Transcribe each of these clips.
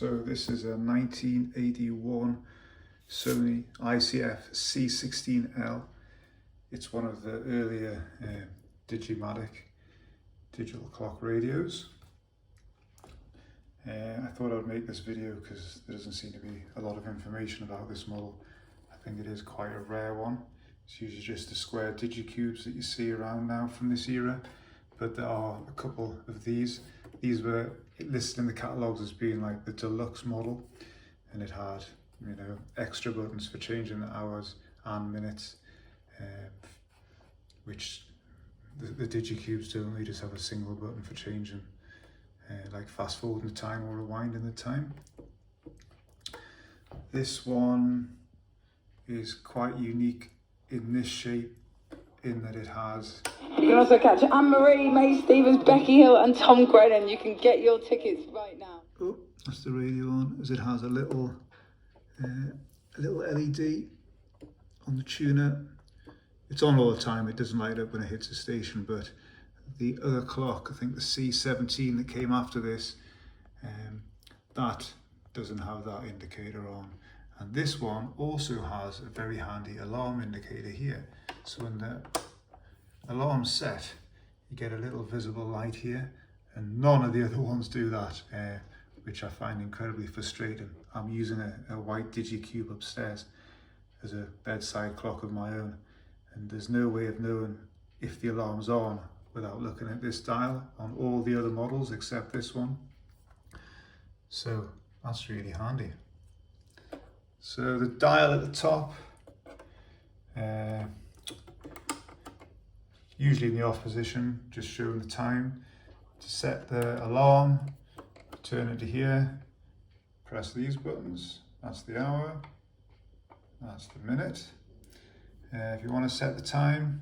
So this is a 1981 Sony ICF-C16L. It's one of the earlier Digimatic digital clock radios. I thought I'd make this video because there doesn't seem to be a lot of information about this model. I think it is quite a rare one. It's usually just the square digicubes that you see around now from this era, but there are a couple of these. These were listed in the catalogues as being like the deluxe model, and it had, you know, extra buttons for changing the hours and minutes, which the digicubes don't. They just have a single button for changing, like fast forwarding the time or rewinding the time. This one is quite unique in this shape, in that it has... You can also catch Anne-Marie, May Stevens, Becky Hill and Tom Grennan. You can get your tickets right now. Oh, that's the radio on, as it has a little LED on the tuner. It's on all the time, it doesn't light up when it hits the station, but the other clock, I think the C17 that came after this, that doesn't have that indicator on. And this one also has a very handy alarm indicator here. So when the alarm's set, you get a little visible light here, and none of the other ones do that, which I find incredibly frustrating. I'm using a white digicube upstairs as a bedside clock of my own, and there's no way of knowing if the alarm's on without looking at this dial on all the other models except this one. So that's really handy. So the dial at the top, usually in the off position, just showing the time. To set the alarm, turn it to here, press these buttons, that's the hour, that's the minute. If you want to set the time,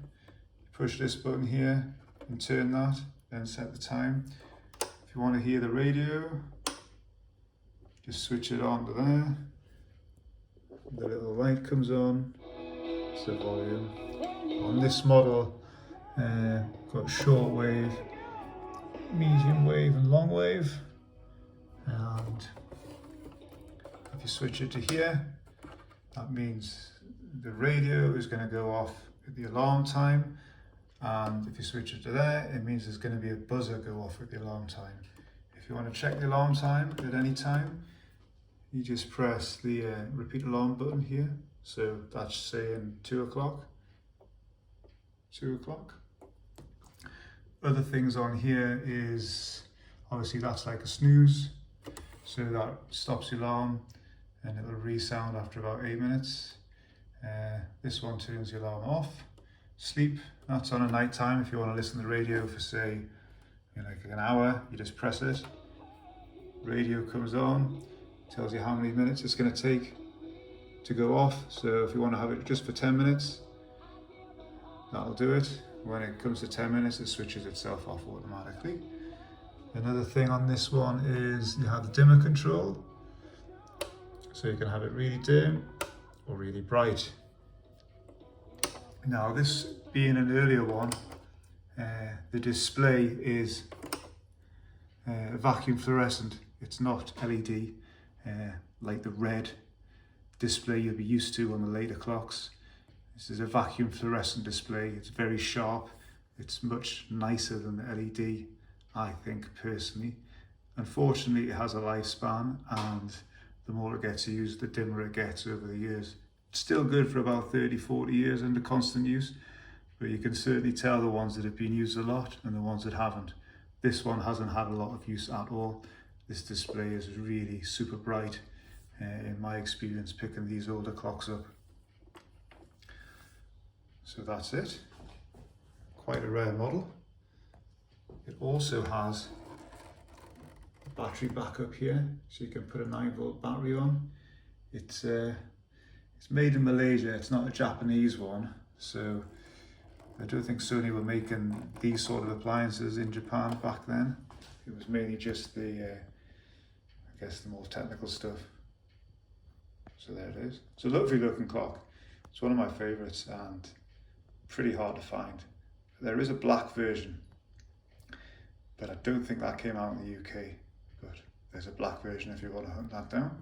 push this button here and turn that, then set the time. If you want to hear the radio, just switch it on to there. The little light comes on, it's the volume. On this model, got short wave, medium wave and long wave. And if you switch it to here, that means the radio is going to go off at the alarm time. And if you switch it to there, it means there's going to be a buzzer go off at the alarm time. If you want to check the alarm time at any time, you just press the repeat alarm button here. So that's saying 2 o'clock. 2 o'clock. Other things on here is, obviously that's like a snooze. So that stops the alarm and it'll resound after about 8 minutes. This one turns the alarm off. Sleep, that's on a night time. If you want to listen to the radio for, say, like an hour, you just press it. Radio comes on, tells you how many minutes it's going to take to go off. So if you want to have it just for 10 minutes, that'll do it. When it comes to 10 minutes, it switches itself off automatically. Another thing on this one is you have the dimmer control. So you can have it really dim or really bright. Now, this being an earlier one, the display is vacuum fluorescent. It's not LED, like the red display you'll be used to on the later clocks. This is a vacuum fluorescent display. It's very sharp. It's much nicer than the LED, I think, personally. Unfortunately, it has a lifespan, and the more it gets used, the dimmer it gets over the years. It's still good for about 30, 40 years under constant use, but you can certainly tell the ones that have been used a lot and the ones that haven't. This one hasn't had a lot of use at all. This display is really super bright, in my experience, picking these older clocks up. So that's it. Quite a rare model. It also has a battery backup here, so you can put a 9-volt battery on. It's made in Malaysia, it's not a Japanese one, so I don't think Sony were making these sort of appliances in Japan back then. It was mainly just the, I guess, the more technical stuff. So there it is. It's a lovely looking clock. It's one of my favourites and pretty hard to find. There is a black version, but I don't think that came out in the UK. But there's a black version if you want to hunt that down.